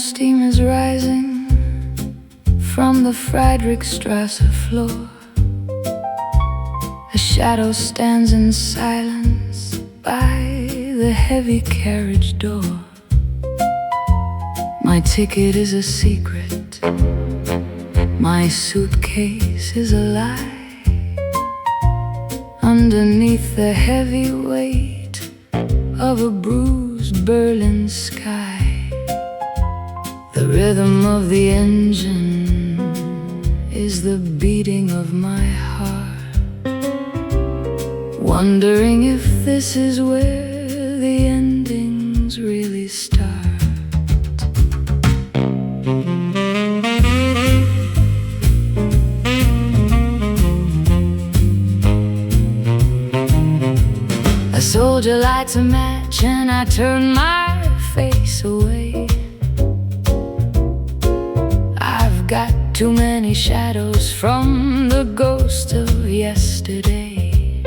steam is rising from the Friedrichstrasse floor. A shadow stands in silence by the heavy carriage door. My ticket is a secret, my suitcase is a lie. Underneath the heavy weight of a bruised Berlin sky, the rhythm of the engine is the beating of my heart, wondering if this is where the endings really start. A soldier lights a match and I turn my face away. I've got too many shadows from the ghost of yesterday.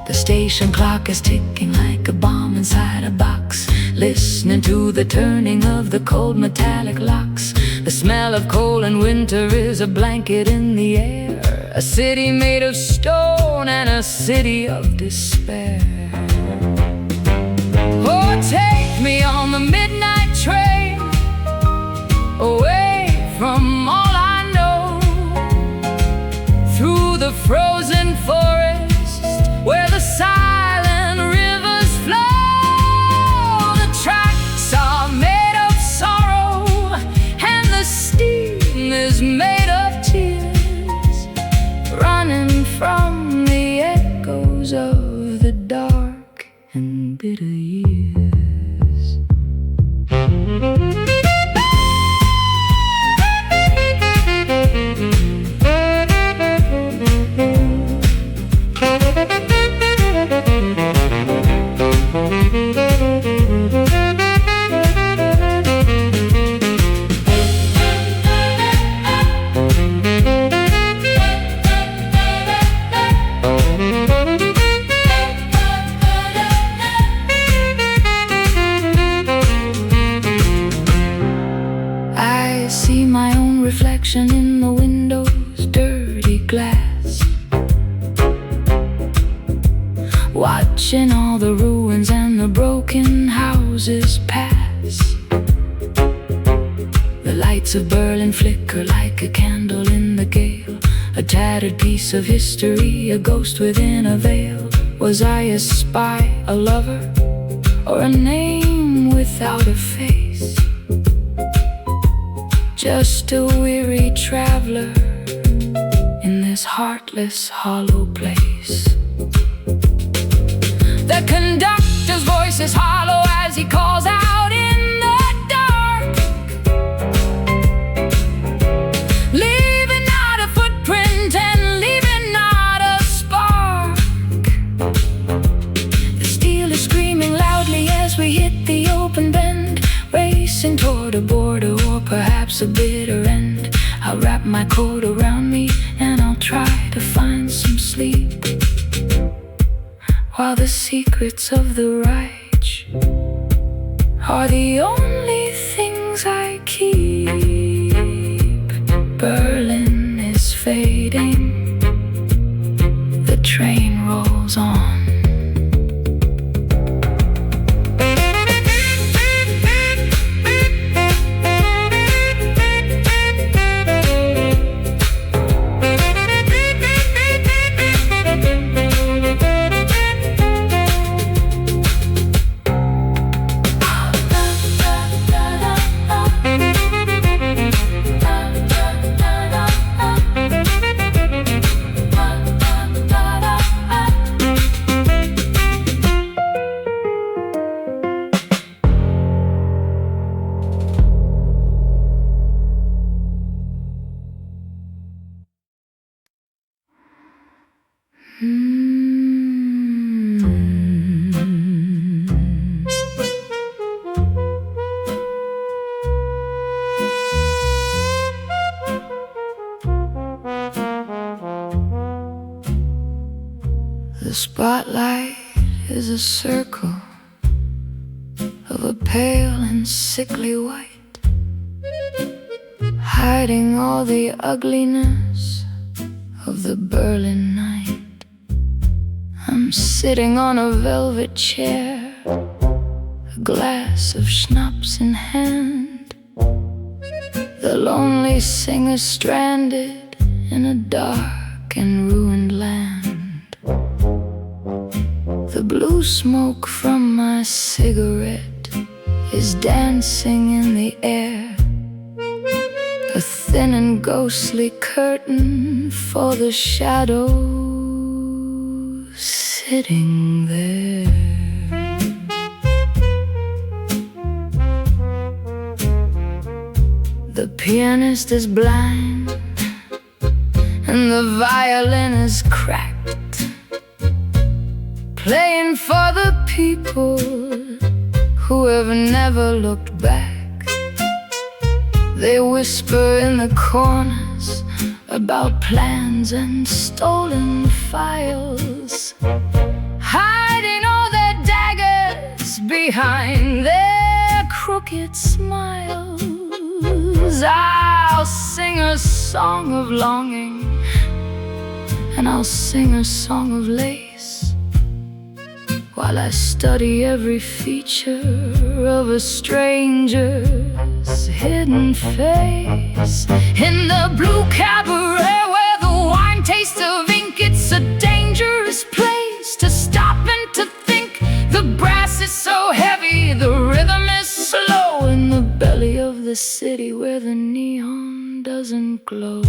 The station clock is ticking like a bomb inside a box, listening to the turning of the cold metallic locks. The smell of coal and winter is a blanket in the air. A city made of stone and a city of despair. Oh, take me on the midnight train, away from all I know, through the frozen forest where the silent rivers flow. The tracks are made of sorrow and the steam is made of tears, running from the echoes of the dark and bitter years. I see my own reflection in the window's dirty glass, watching all the ruins and the broken houses pass. The lights of Berlin flicker like a candle in the gale, a tattered piece of history, a ghost within a veil. Was I a spy, a lover, or a name without a face? Just a weary traveler in this heartless, hollow place. The conductor's voice is hollow as he calls out in the dark, leaving not a footprint and leaving not a spark. The steel is screaming loudly as we hit the open bend, racing toward a border or perhaps a bitter end. I'll wrap my coat around me and I'll try to find some sleep, while the secrets of the Reich are the only things I keep. Berlin is fading, the train rolls on. The spotlight is a circle of a pale and sickly white. hiding all the ugliness of the Berlin night. I'm sitting on a velvet chair, a glass of schnapps in hand, the lonely singer stranded in a dark and ruined land. The blue smoke from my cigarette is dancing in the air, a thin and ghostly curtain for the shadows sitting there. The pianist is blind and the violin is cracked, playing for the people who have never looked back. They whisper in the corners about plans and stolen files, hiding all their daggers behind their crooked smiles. I'll sing a song of longing, and I'll sing a song of lace, while I study every feature of a stranger's hidden face. In the blue cabaret where the wine tastes of ink, it's a dangerous place to stop and to think. The brass is so heavy, the rhythm is slow, in the belly of the city where the neon doesn't glow.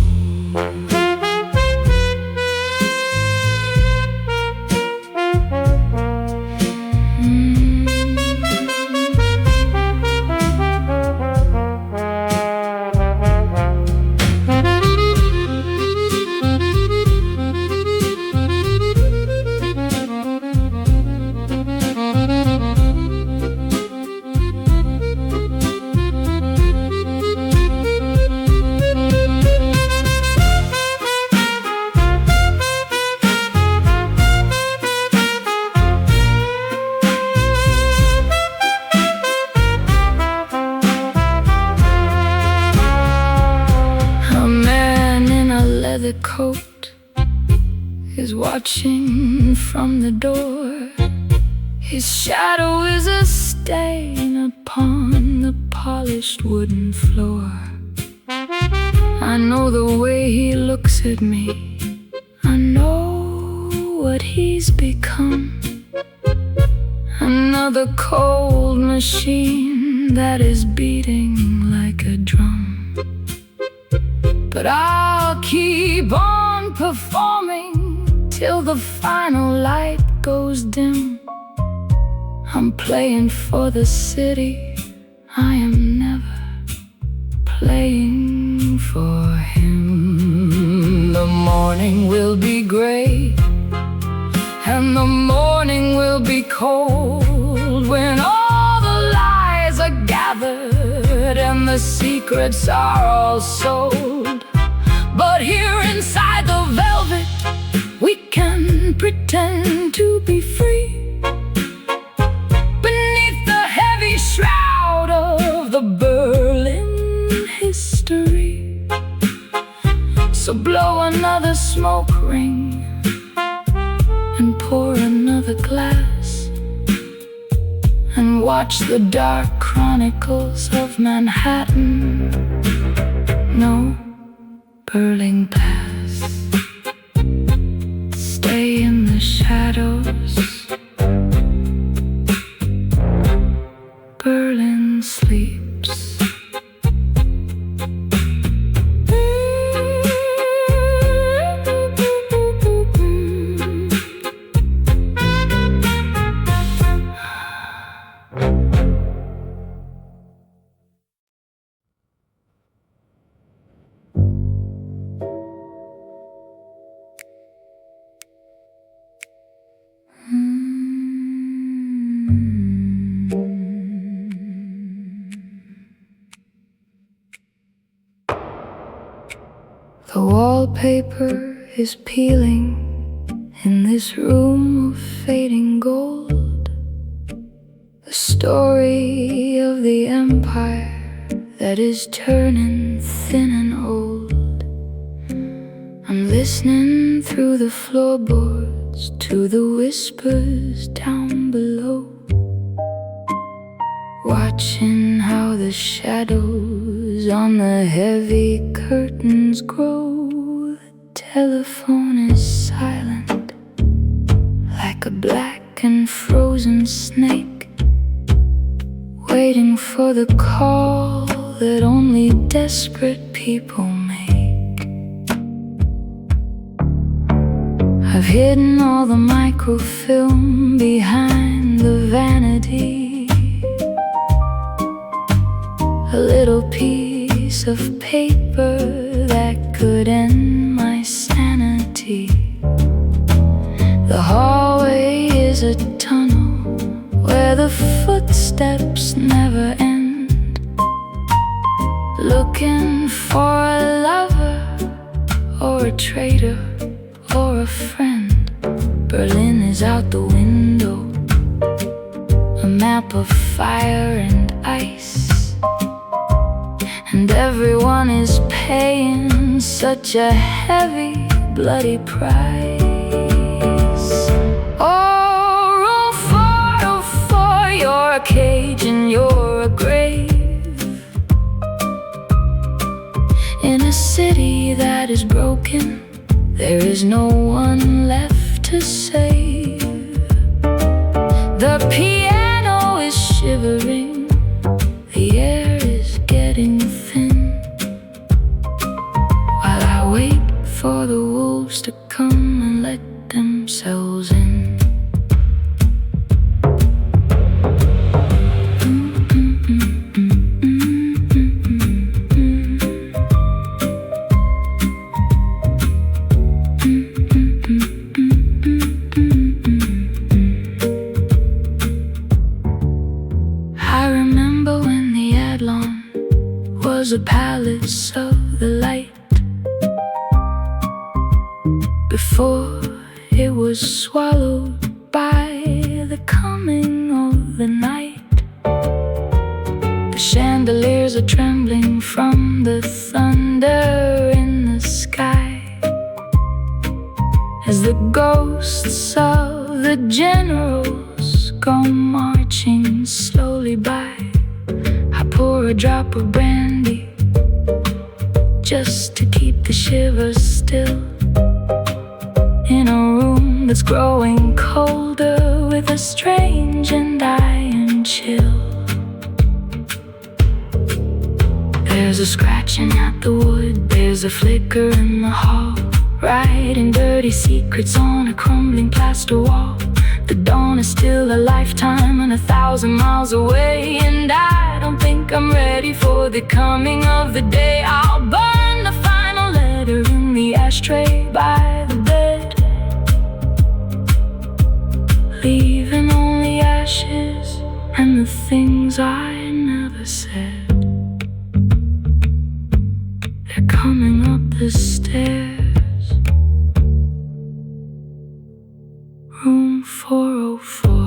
The coat is watching from the door. His shadow is a stain upon the polished wooden floor. I know the way he looks at me, I know what he's become. Another cold machine that is beating like a drum. But I'll keep on performing till the final light goes dim. I'm playing for the city, I am never playing for him. The morning will be gray and the morning will be cold, when all the lies are gathered and the secrets are all sold. But here inside the velvet, we can pretend to be free, beneath the heavy shroud of the Berlin history. So blow another smoke ring and pour another glass, and watch the dark chronicles of Manhattan. No Berlin pass. Stay in the shadows. Berlin sleeps. The wallpaper is peeling in this room of fading gold, the story of the empire that is turning thin and listening through the floorboards to the whispers down below, watching how the shadows on the heavy curtains grow. The telephone is silent, like a black and frozen snake, waiting for the call that only desperate people make. I've hidden all the microfilm behind the vanity, a little piece of paper that could end my sanity. The hallway is a tunnel where the footsteps never end, looking for a lover or a traitor or a friend. Berlin is out the window, a map of fire and ice, and everyone is paying such a heavy, bloody price. Oh, room 404, you're a cage and you're a grave, in a city that is broken. There is no one left to save. The piano is shivering, the air is getting thin, while I wait for the wolves to come and let themselves in. A palace of the light, before it was swallowed by the coming of the night. The chandeliers are trembling from the thunder in the sky, as the ghosts of the generals go marching slowly by. I pour a drop of brandy just to keep the shivers still, in a room that's growing colder with a strange and iron chill. There's a scratching at the wood, there's a flicker in the hall, writing dirty secrets on a crumbling plaster wall. The dawn is still a lifetime and 1,000 miles away, and I don't think I'm ready for the coming of the day. I'll burn the final letter in the ashtray by the bed, leaving only ashes and the things I never said. They're coming up the stairs. Room 404.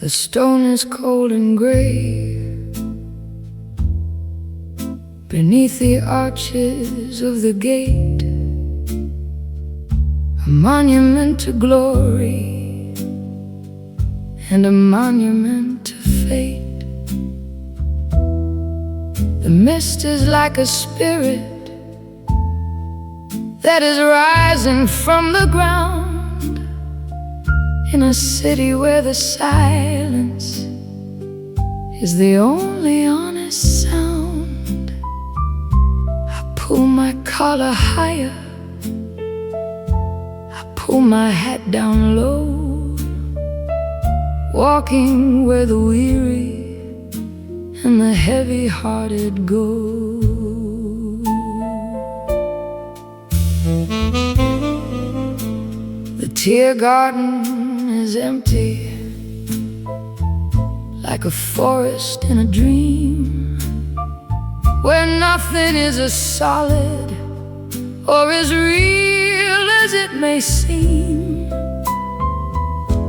The stone is cold and gray beneath the arches of the gate, a monument to glory and a monument to fate. The mist is like a spirit that is rising from the ground, in a city where the silence is the only honest sound. I pull my collar higher, I pull my hat down low, walking where the weary and the heavy-hearted go. The tear garden is empty, like a forest in a dream, where nothing is as solid or as real as it may seem.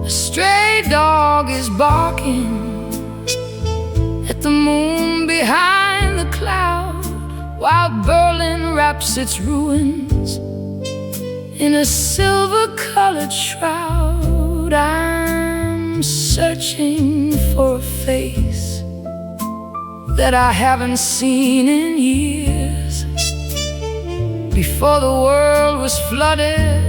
A stray dog is barking at the moon behind the cloud, while Berlin wraps its ruins in a silver-colored shroud. I'm searching for a face that I haven't seen in years, before the world was flooded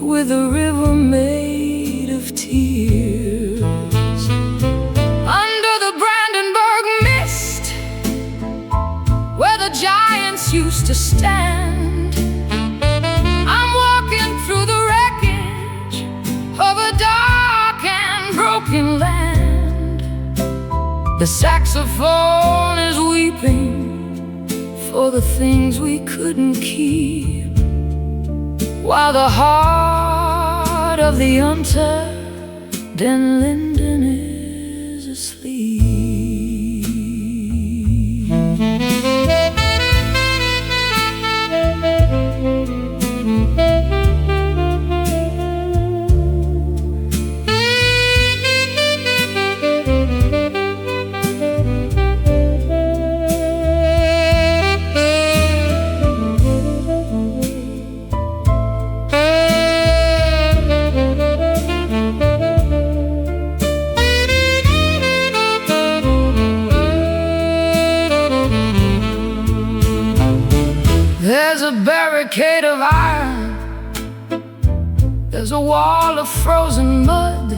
with a river made of tears. Under the Brandenburg mist, where the giants used to stand, I'm walking through the wreckage of a dark and broken land. The saxophone is weeping for the things we couldn't keep, while the heart of the untapped Den Linden is asleep. There's a barricade of iron, there's a wall of frozen mud,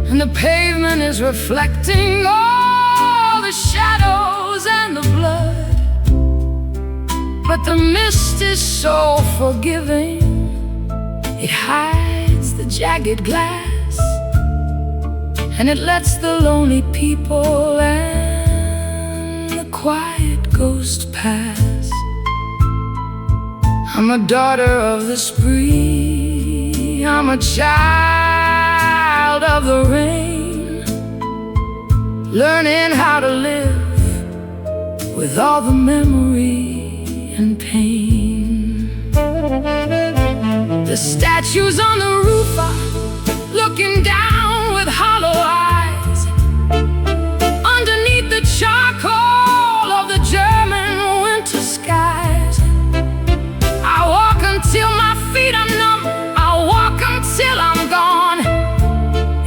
and the pavement is reflecting all the shadows and the blood. But the mist is so forgiving, it hides the jagged glass, and it lets the lonely people and the quiet ghost pass. I'm a daughter of the spree, I'm a child of the rain, learning how to live with all the memory and pain. The statues on the roof are looking down with hollow eyes, underneath the charcoal of the German winter skies. I walk until my feet are numb, I walk until I'm gone,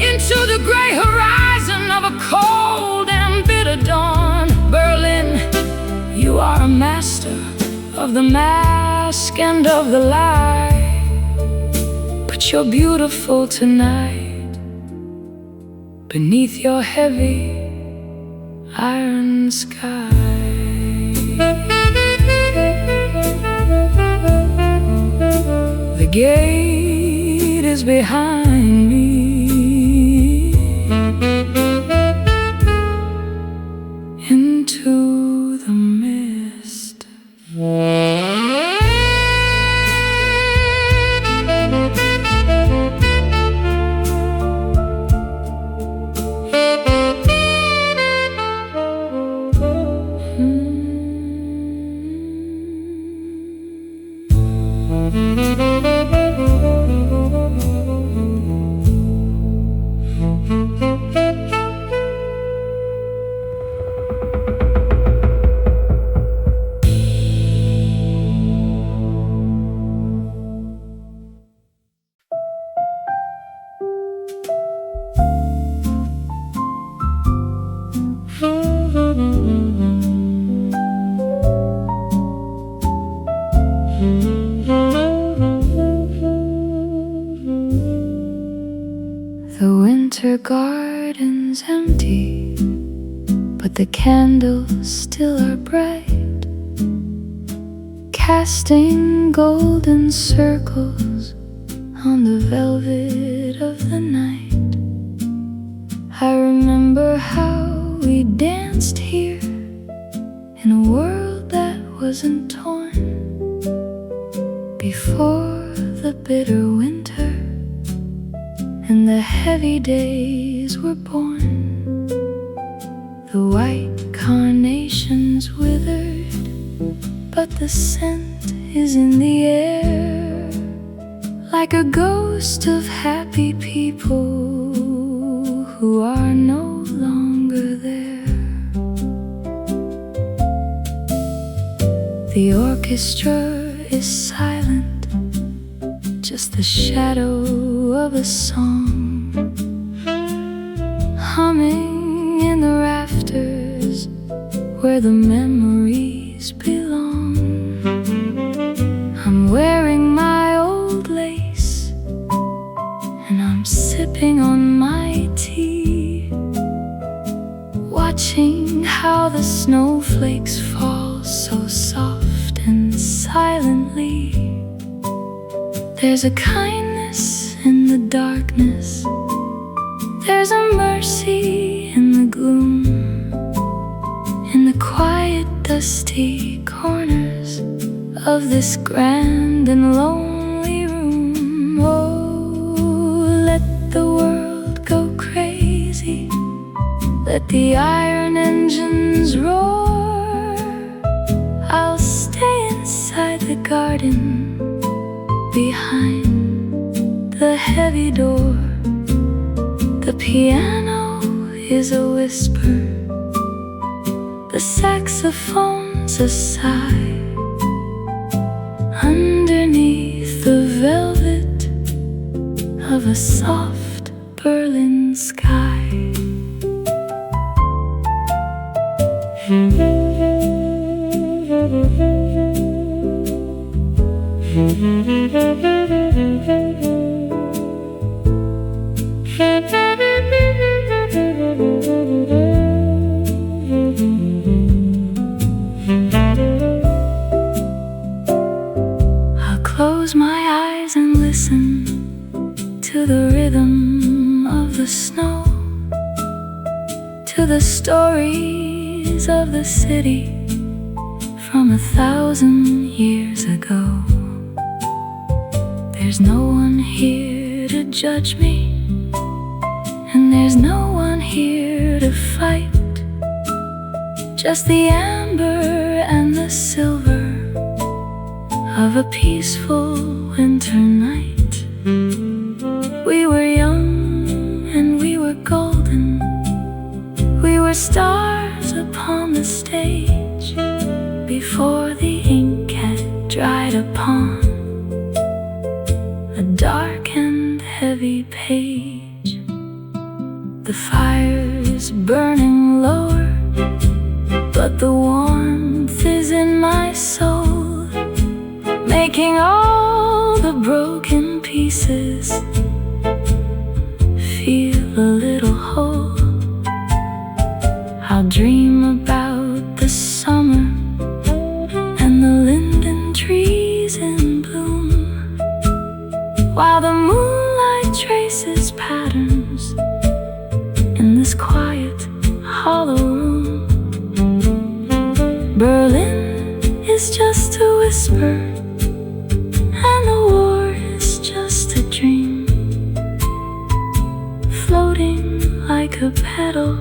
into the gray horizon of a cold and bitter dawn. Berlin, you are a master of the mask and of the lie, but you're beautiful tonight, beneath your heavy iron sky. The gate is behind me, into the mist. The winter garden's empty, but the candles still are bright, casting golden circles on the velvet of the night. I remember how we danced here in a world that wasn't torn. Before the bitter winter and the heavy days were born, the white carnations withered, but the scent is in the air, like a ghost of happy people who are no longer there. The orchestra is silent, just the shadow of a song, humming in the rafters where the memories belong. I'm wearing my old lace and I'm sipping on my tea, watching how the snowflakes fall so soft and silently. There's a kindness in the darkness, there's a mercy in the gloom, in the quiet dusty corners of this grand and lonely room. Oh, let the world go crazy, let the iron engines roar. I'll stay inside the garden behind the heavy door. The piano is a whisper, the saxophone's a sigh, underneath the velvet of a soft Berlin sky. I'll close my eyes and listen to the rhythm of the snow, to the stories of the city from 1,000 years ago. There's no one here to judge me, and there's no one here to fight, just the amber and the silver of a peaceful winter night. We were young and we were golden, we were stars upon the stage, before the ink had dried upon a dark and heavy page. The fire's burning lower, but the warmth is in my soul, making all the broken pieces feel a little whole. I'll dream about the summer and the linden trees in bloom, while the moonlight traces patterns in this quiet, hollow room. Berlin is just a whisper, and the war is just a dream, floating like a petal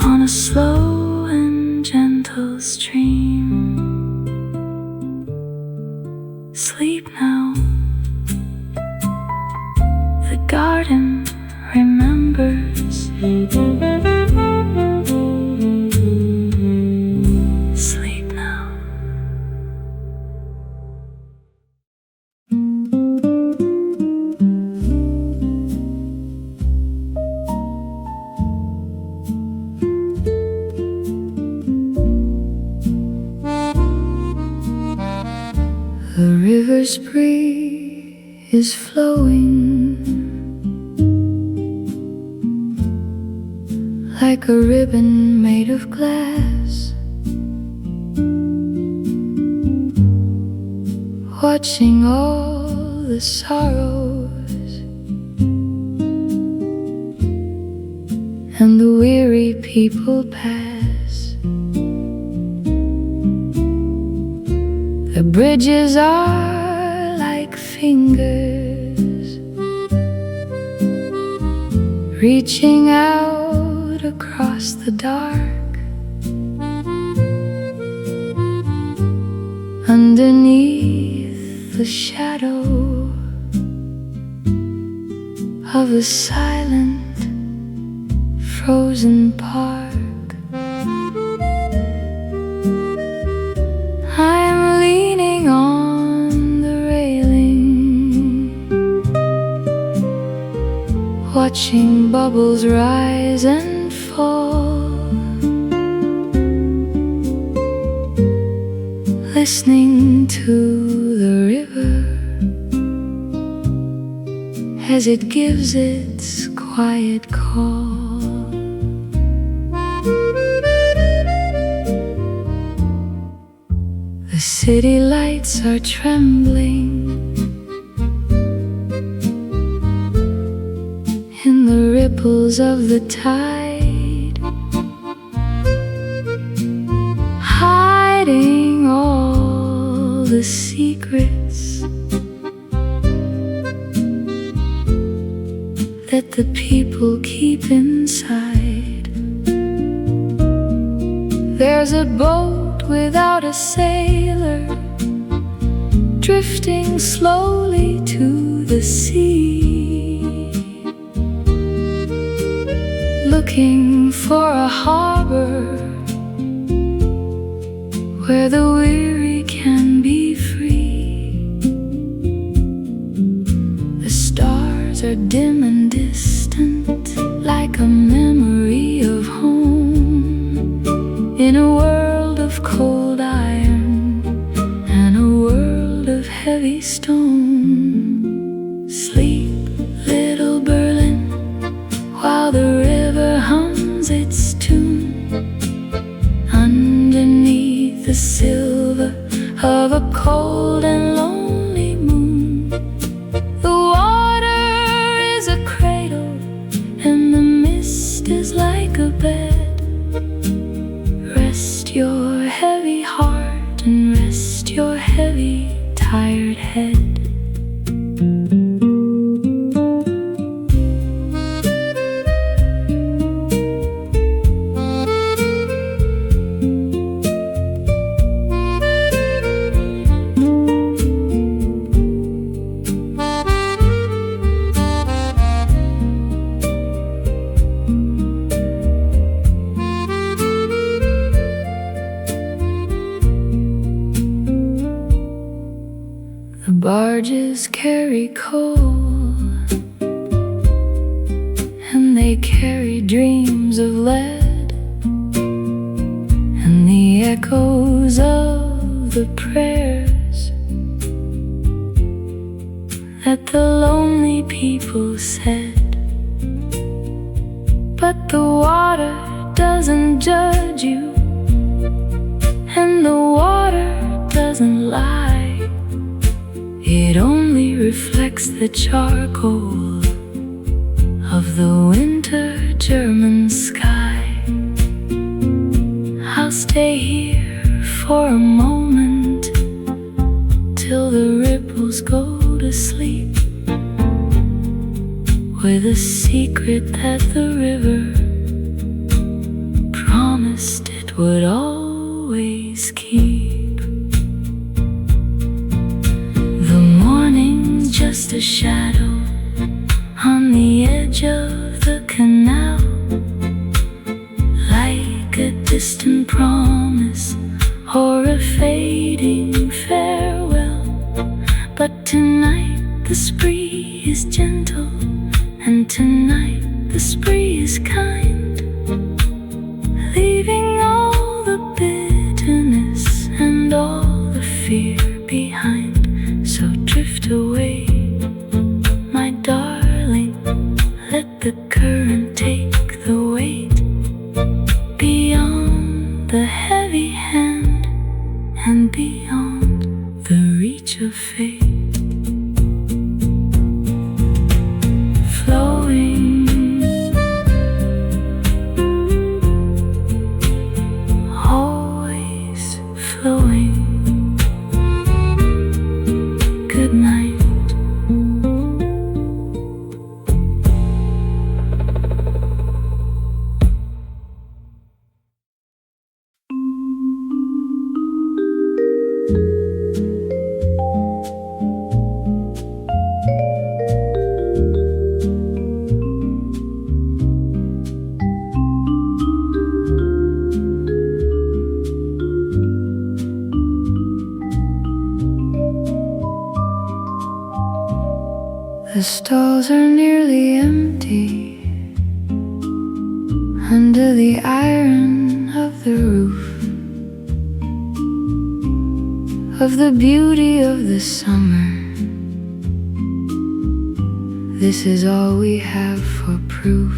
on a slow and gentle stream. Sleep now, the garden remembers. Sleep now. The river's breeze is flowing like a ribbon made of glass, watching all the sorrows and the weary people pass. The bridges are like fingers reaching out across the dark. Underneath the shadow of a silent, frozen park, I'm leaning on the railing, watching bubbles rise and fall, listening to the river as it gives its quiet call. The city lights are trembling in the ripples of the tide, hiding all the secrets that the people keep inside. There's a boat without a sailor drifting slowly to the sea, looking for a harbor where the weary can be free. The stars are dim and distant, like a memory of home, in a world of cold iron and a world of heavy stone. Sleep, little Berlin, while the river hums its tune, underneath the silver of a cold and lonely moon. The water is a cradle and the mist is like a bed. Rest your heavy heart and rest your heavy, tired head. The barges carry coal, and they carry dreams of lead, and the echoes of the prayers that the lonely people said. But the water doesn't judge you, and the water doesn't lie. It only reflects the charcoal of the winter German sky. I'll stay here for a moment till the ripples go to sleep, with a secret that the river promised it would always keep. Just a shadow on the edge of the canal, like a distant promise or a fading farewell. But tonight the spree is gentle, and tonight the spree is kind, leaving all the bitterness and all the fear behind. So drift away, my darling, let the current take the weight, beyond the heavy hand and beyond the reach of fate. Flowing The stalls are nearly empty under the iron of the roof, of the beauty of the summer. This is all we have for proof.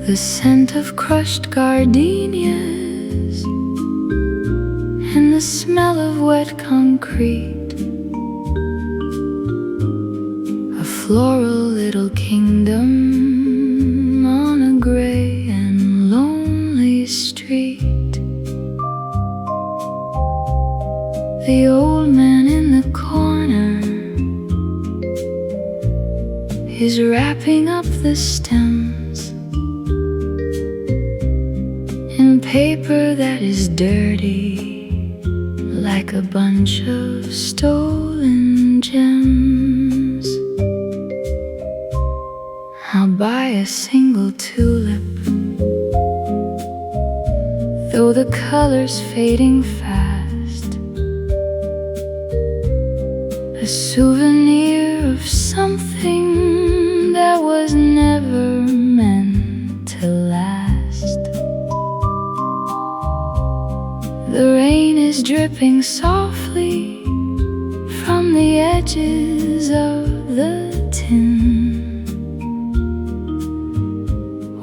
The scent of crushed gardenias and the smell of wet concrete. A floral little kingdom on a gray and lonely street. The old man in the corner is wrapping up the stems in paper that is dirty, like a bunch of stolen gems. I'll buy a single tulip, though the color's fading fast, a souvenir of something that was never meant to last. The rain is dripping softly from the edges of the tin,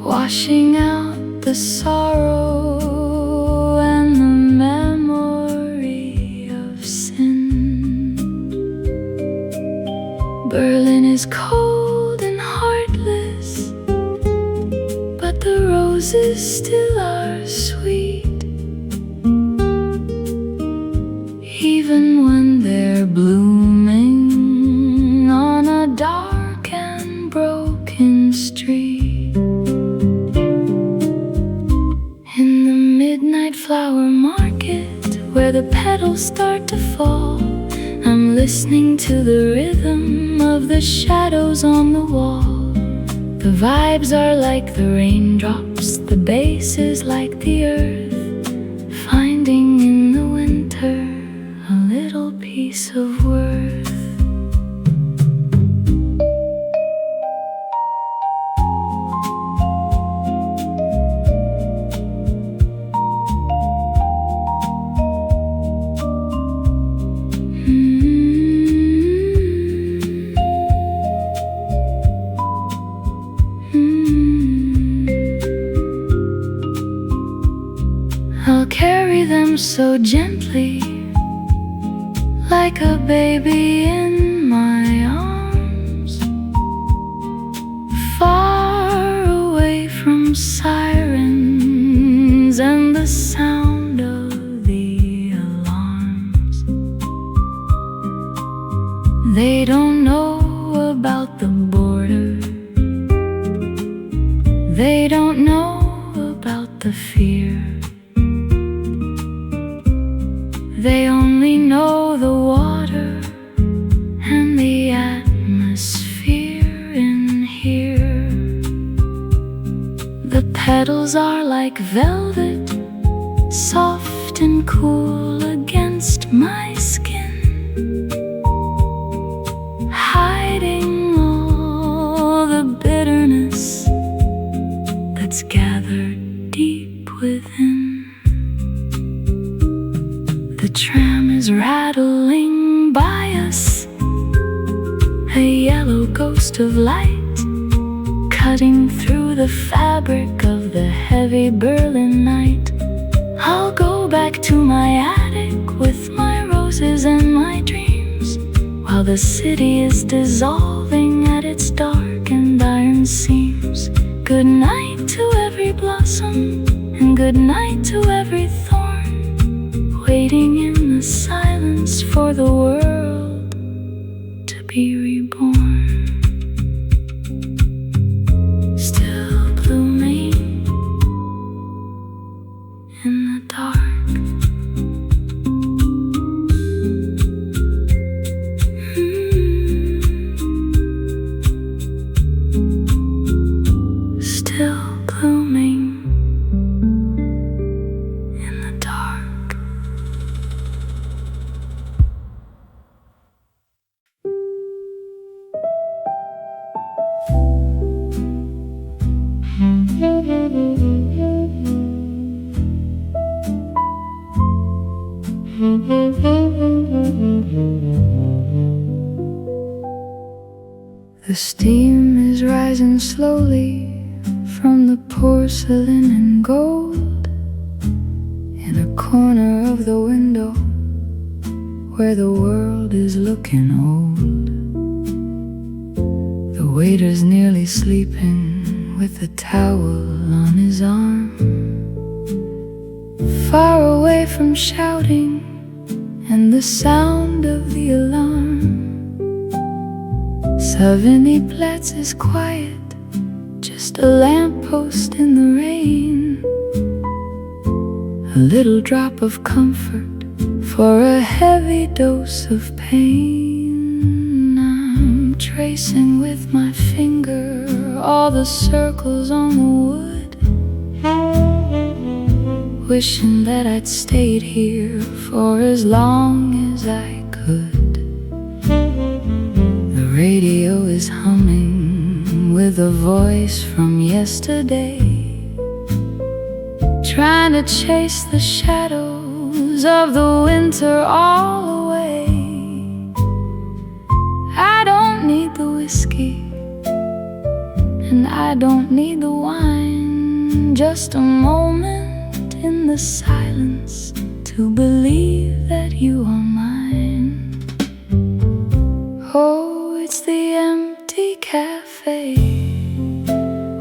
washing out the sorrow and the memory of sin. Berlin is cold and heartless, but the roses still are sweet, even when they're blooming on a dark and broken street. In the midnight flower market, where the petals start to fall, I'm listening to the rhythm of the shadows on the wall. The vibes are like the raindrops, the bass is like the earth, finding in the winter a little piece of worth. I'll carry them so gently, like a baby in my arms, far away from sirens and the sound of the alarms. They don't know about the border, they don't know about the fear. They only know the water and the atmosphere in here. The petals are like velvet, soft and cool against my skin, hiding all the bitterness that's gathered deep within. The tram is rattling by us, a yellow ghost of light, cutting through the fabric of the heavy Berlin night. I'll go back to my attic with my roses and my dreams, while the city is dissolving at its dark and iron seams. Good night to every blossom, and good night to every thorn, waiting in the silence for the world to be reborn. Still blooming in the dark. Still blooming in the dark. The steam is rising slowly from the porcelain and gold in a corner of the window where the world is looking old. The waiter's nearly sleeping with a towel on his arm, far away from shouting and the sound of the alarm. 70 Platz is quiet, just a lamppost in the rain, a little drop of comfort for a heavy dose of pain. I'm tracing with my finger all the circles on the wood, wishing that I'd stayed here for as long as I could. The radio is humming with a voice from yesterday, trying to chase the shadows of the winter all away. I don't need the whiskey and I don't need the wine, just a moment in the silence to believe that you are mine. Oh, it's the empty cafe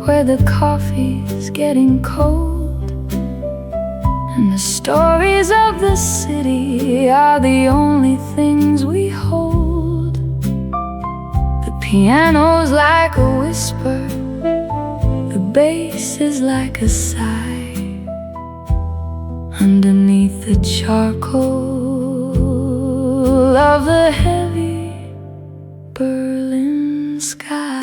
where the coffee's getting cold, and the stories of the city are the only things we hold. The piano's like a whisper, the bass is like a sigh, underneath the charcoal of the heavy Berlin sky.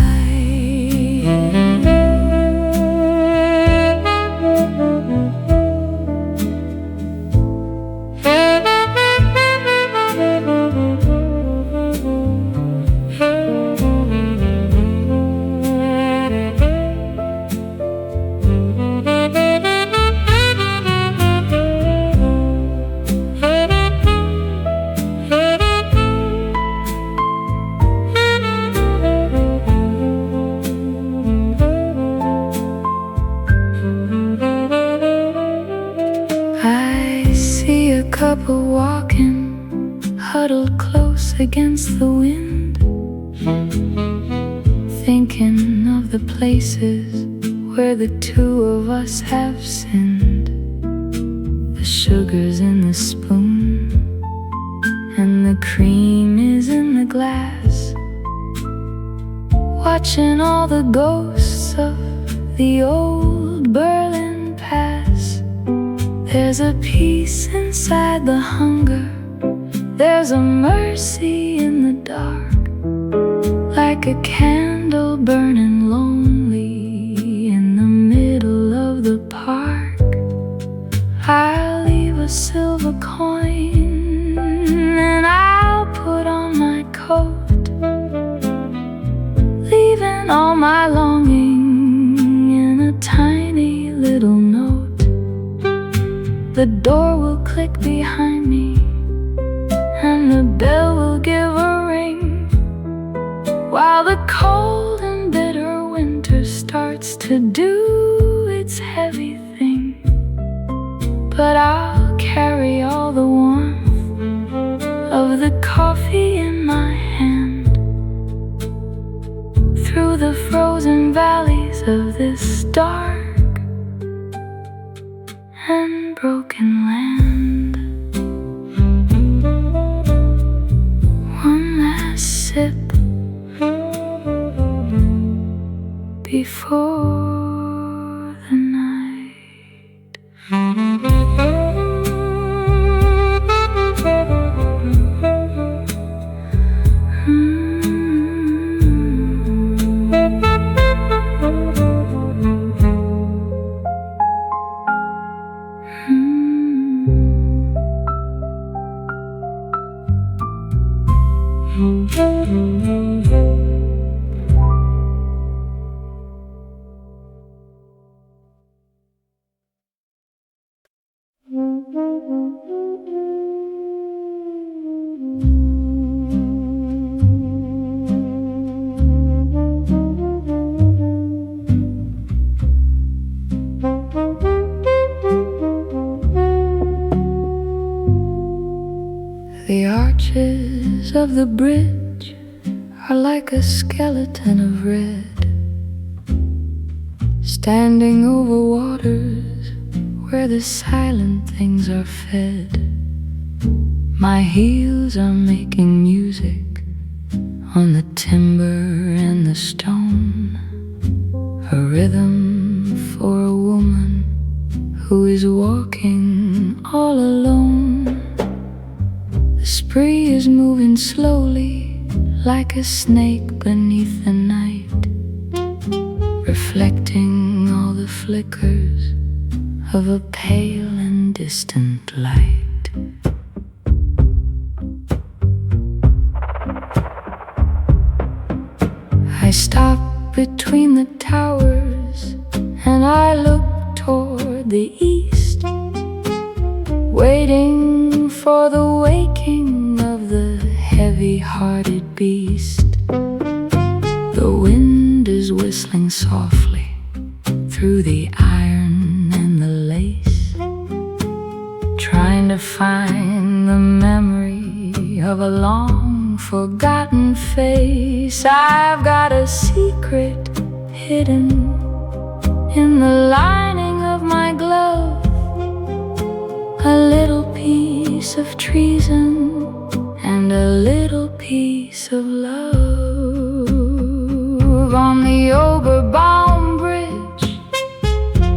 Couple walking, huddled close against the wind, thinking of the places where the two of us have sinned. The sugar's in the spoon and the cream is in the glass, watching all the ghosts of the old Berlin past. There's a peace inside the hunger, there's a mercy in the dark, like a candle burning lonely in the middle of the park. I'll leave a silver coin and I'll put on my coat, leaving all my longing in a tiny little note. The door will click behind me and the bell will give a ring, while the cold and bitter winter starts to do its heavy thing. But I'll carry all the warmth of the coffee in my hand through the frozen valleys of this dark and broken land. One last sip before the night. waters of the bridge are like a skeleton of red, standing over waters where the silent things are fed. My heels are making music on the timber and the stone, a rhythm for a woman who is walking all alone. The spree is moving slowly like a snake beneath the night, reflecting all the flickers of a pale and distant light. I stop between the towers and I look toward the east, waiting for the waking of the heavy-hearted beast. The wind is whistling softly through the iron and the lace, trying to find the memory of a long-forgotten face. I've got a secret hidden in the lining of my glove, a little piece of treason and a little piece of love. On the Oberbaum Bridge,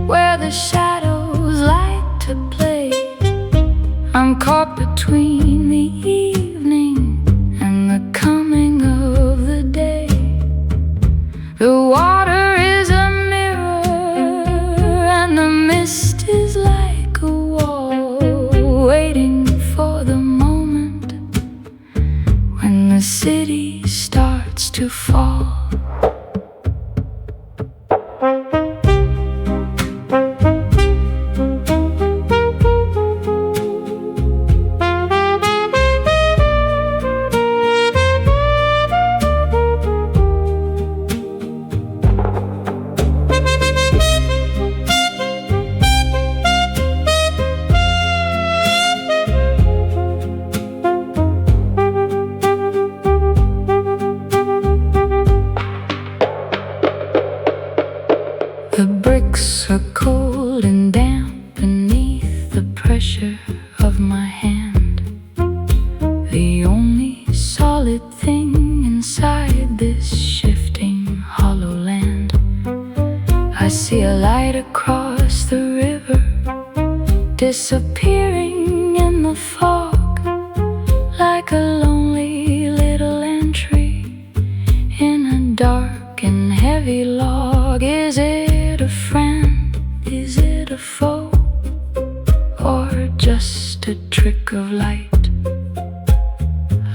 where the shadows like to play, I'm caught between the evening and the coming of the day. The water is a mirror and the mist is like a wall, waiting for the moment when the city starts to fall. The bricks are cold and damp beneath the pressure of my hand. The only solid thing inside this shifting hollow land. I see a light across the river, disappearing in the fog, like a lonely little entry in a dark and heavy log. Is it a friend? Is it a foe? Or just a trick of light,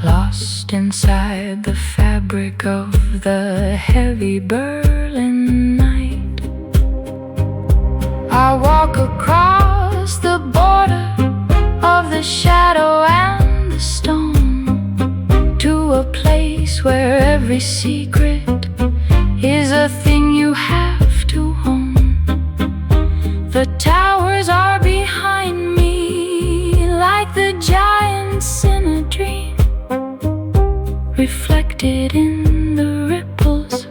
lost inside the fabric of the heavy Berlin night? I walk across the border of the shadow and the stone, to a place where every secret is a thing you have to own. The towers are behind me, like the giants in a dream, reflected in the ripples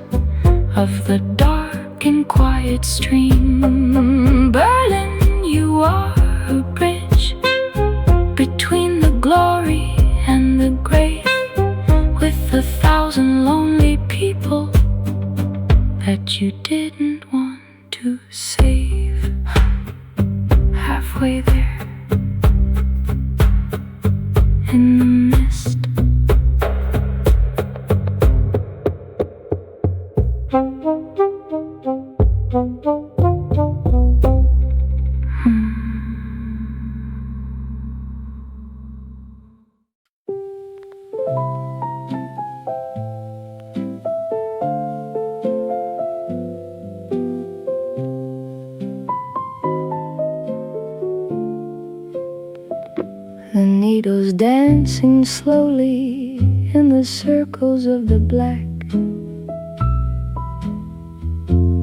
of the dark and quiet stream. Berlin, you are a bridge between the glory and the grave, with 1,000 lonely people that you didn't want to save. Halfway there, in the mist, the needles dancing slowly in the circles of the black,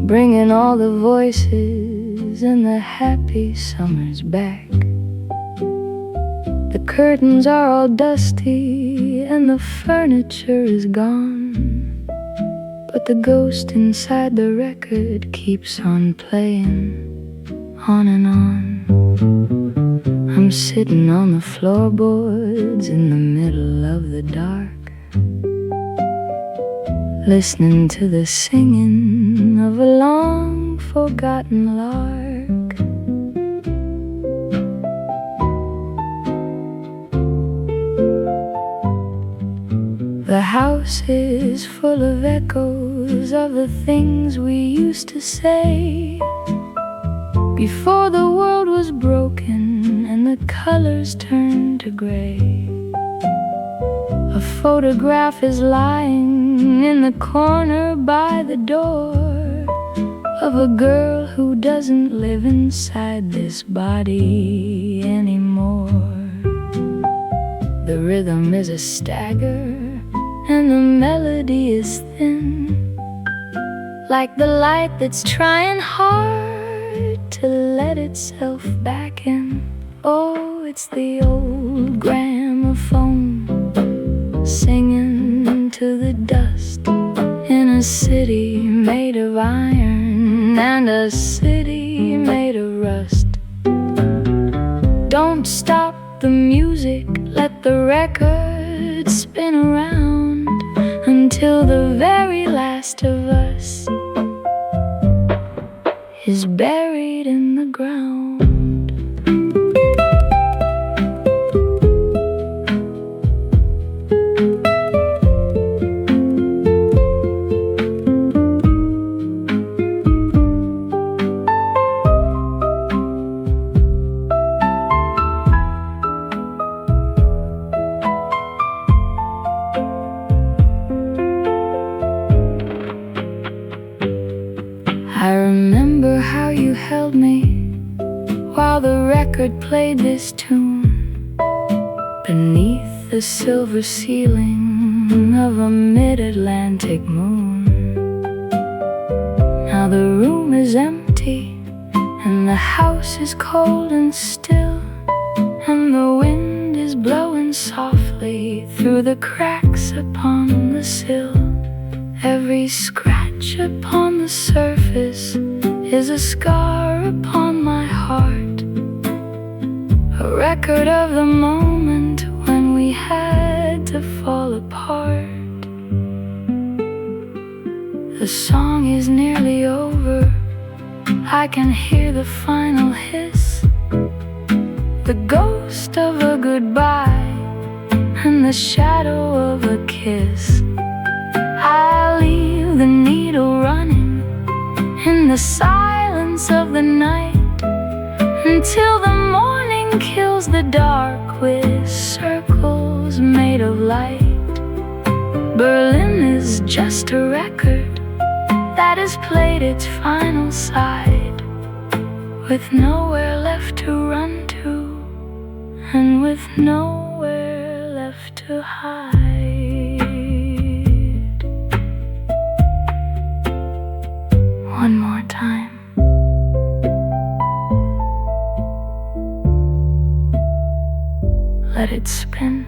bringing all the voices and the happy summers back. The curtains are all dusty and the furniture is gone, but the ghost inside the record keeps on playing, on and on. I'm sitting on the floorboards in the middle of the dark, listening to the singing of a long forgotten lark. The house is full of echoes of the things we used to say before the world was broken and the colors turned to gray. A photograph is lying in the corner by the door of a girl who doesn't live inside this body anymore. The rhythm is a stagger and the melody is thin, like the light that's trying hard to let itself back in. Oh, it's the old gramophone singing to the dust in a city made of iron and a city made of rust. Don't stop the music, let the record spin around until the very last of us is buried in the ground. I remember how you held me while the record played this tune beneath the silver ceiling of a mid-Atlantic moon. Now the room is empty and the house is cold and still, and the wind is blowing softly through the cracks upon the sill. Every scratch upon the surface is a scar upon my heart, a record of the moment when we had to fall apart. The song is nearly over, I can hear the final hiss, the ghost of a goodbye and the shadow of a kiss. I'll leave the needle running in the silence of the night until the morning kills the dark with circles made of light. Berlin is just a record that has played its final side, with nowhere left to run to and with nowhere left to hide. One more time. Let it spin.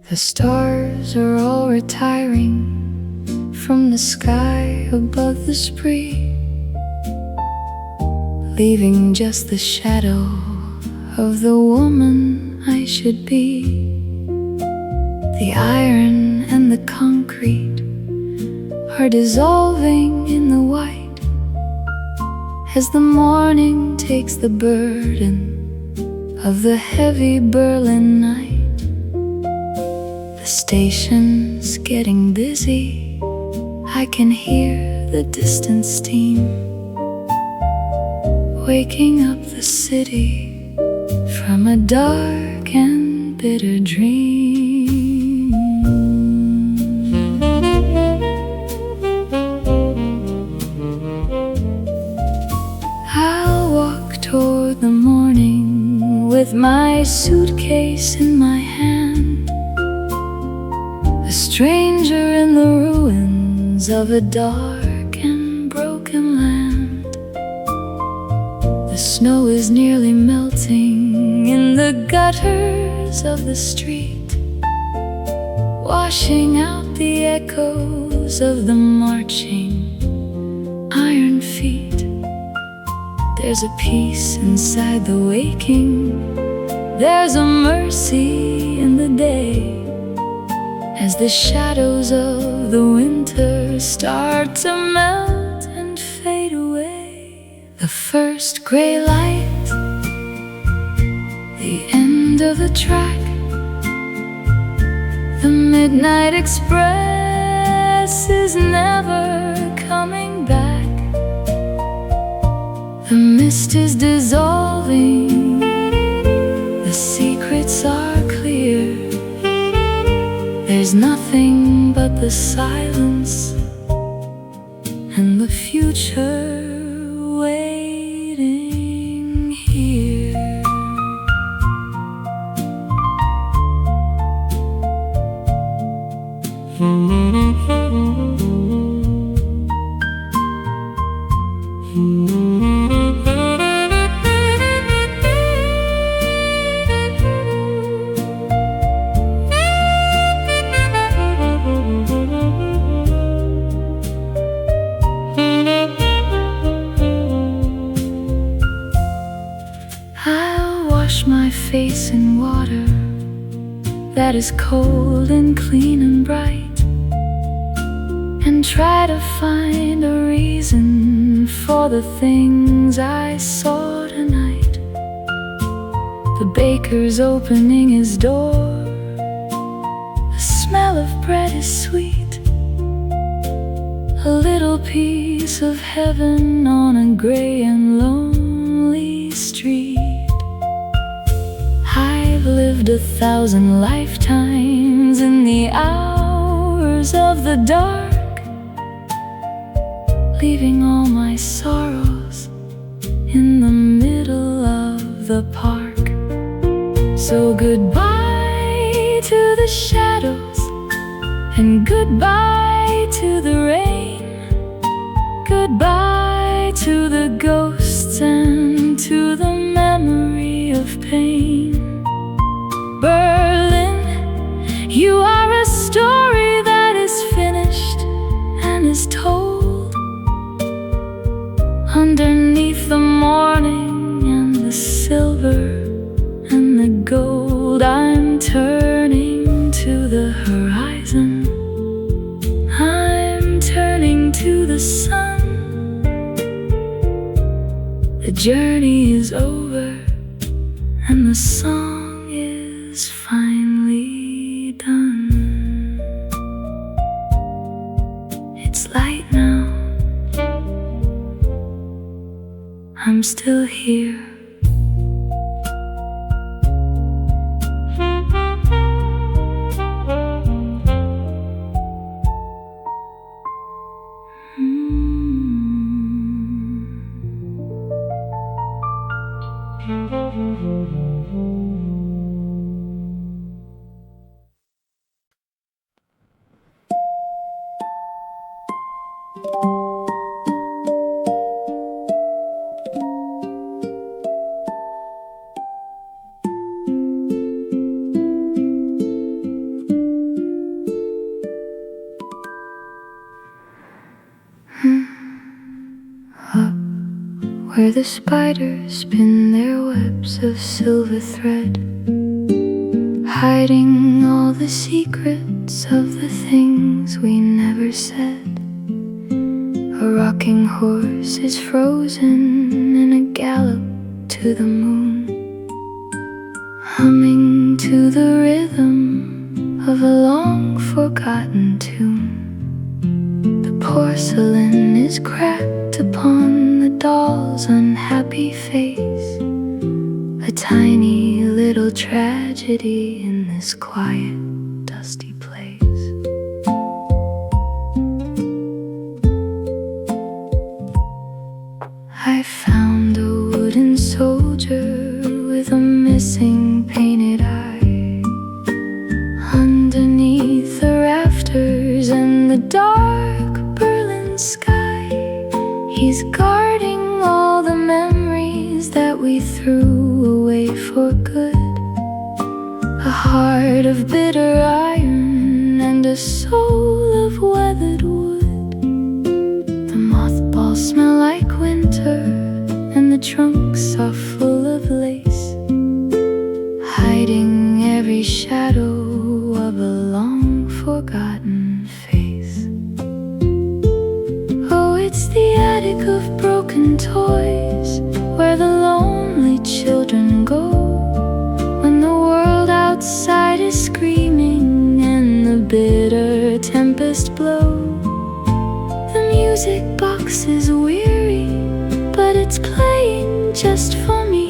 The stars are all retiring from the sky above the spree, leaving just the shadow of the woman I should be. The iron and the concrete are dissolving in the white as the morning takes the burden of the heavy Berlin night. The station's getting busy. I can hear the distant steam waking up the city from a dark and bitter dream. I'll walk toward the morning with my suitcase in my hand, a stranger in the ruins of a dark and broken land. The snow is nearly melting in the gutters of the street, washing out the echoes of the marching iron feet. There's a peace inside the waking, there's a mercy in the day, as the shadows of the winter start to melt and fade away. The first gray light, the end of the track, the midnight express is never coming back. The mist is dissolving, the secrets are clear. There's nothing but the silence and the future waiting here. I'll wash my face in water that is cold and clean and bright, and try to find a reason for the things I saw tonight. The baker's opening his door, the smell of bread is sweet, a little piece of heaven on a gray and lonely street. I've lived 1,000 lifetimes in the hours of the dark, leaving all my sorrows in the middle of the park. So goodbye to the shadows, and goodbye to the rain, goodbye to the ghosts and to the memory of pain. Berlin, you are a story that is finished and is told. Underneath the morning and the silver and the gold, I'm turning to the horizon, I'm turning to the sun. The journey is over and the song is finally done. It's light now, I'm still here. Up where the spiders spin their webs of silver thread, hiding all the secrets of the things we never said. A rocking horse is frozen in a gallop to the moon, humming to the rhythm of a long-forgotten tune. The porcelain is cracked upon the doll's unhappy face, a tiny little tragedy in this quiet, dusty place. I found a wooden soldier with a missing painted eye underneath the rafters and the dark Berlin sky. He's guarding all the memories that we threw away for good, a heart of bitter iron and a soul of weathered wood. The mothballs smell like winter and the trunks are full of lace, hiding every shadow of a long-forgotten face. Oh, it's the attic of broken toys, where the lonely children go when the world outside is screaming and the bitter tempest blows. The music box is weary, but it's playing just for me,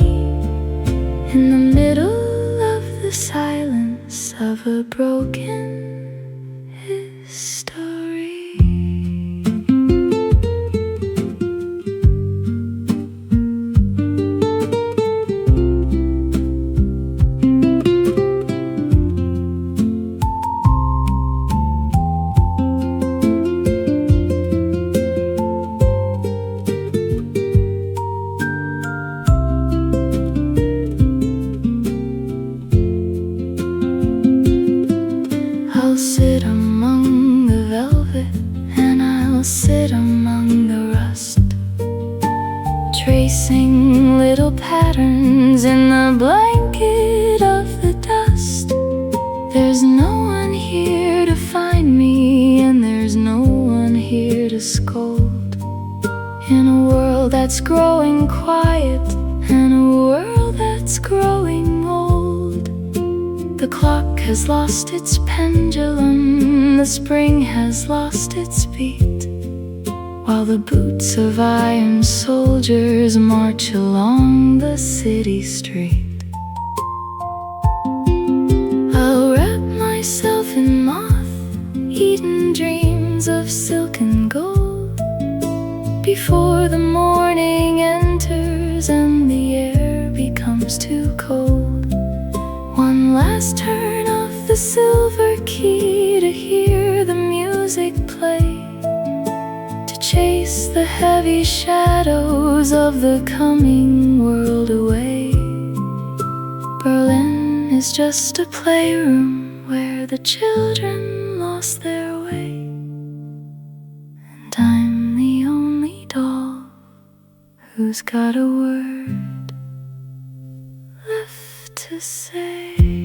in the middle of the silence of a broken history. I'll sit among the velvet and I'll sit among the rust, tracing little patterns in the blanket of the dust. There's no one here to find me and there's no one here to scold, in a world that's growing quiet and a world that's growing old. The clock has lost its pendulum, the spring has lost its beat, while the boots of iron soldiers march along the city street. I'll wrap myself in moth-eaten dreams of silk and gold before the morning enters and the air becomes too cold. One last turn of the silver key to hear the music play, to chase the heavy shadows of the coming world away. Berlin is just a playroom where the children lost their way, and I'm the only doll who's got a word left to say.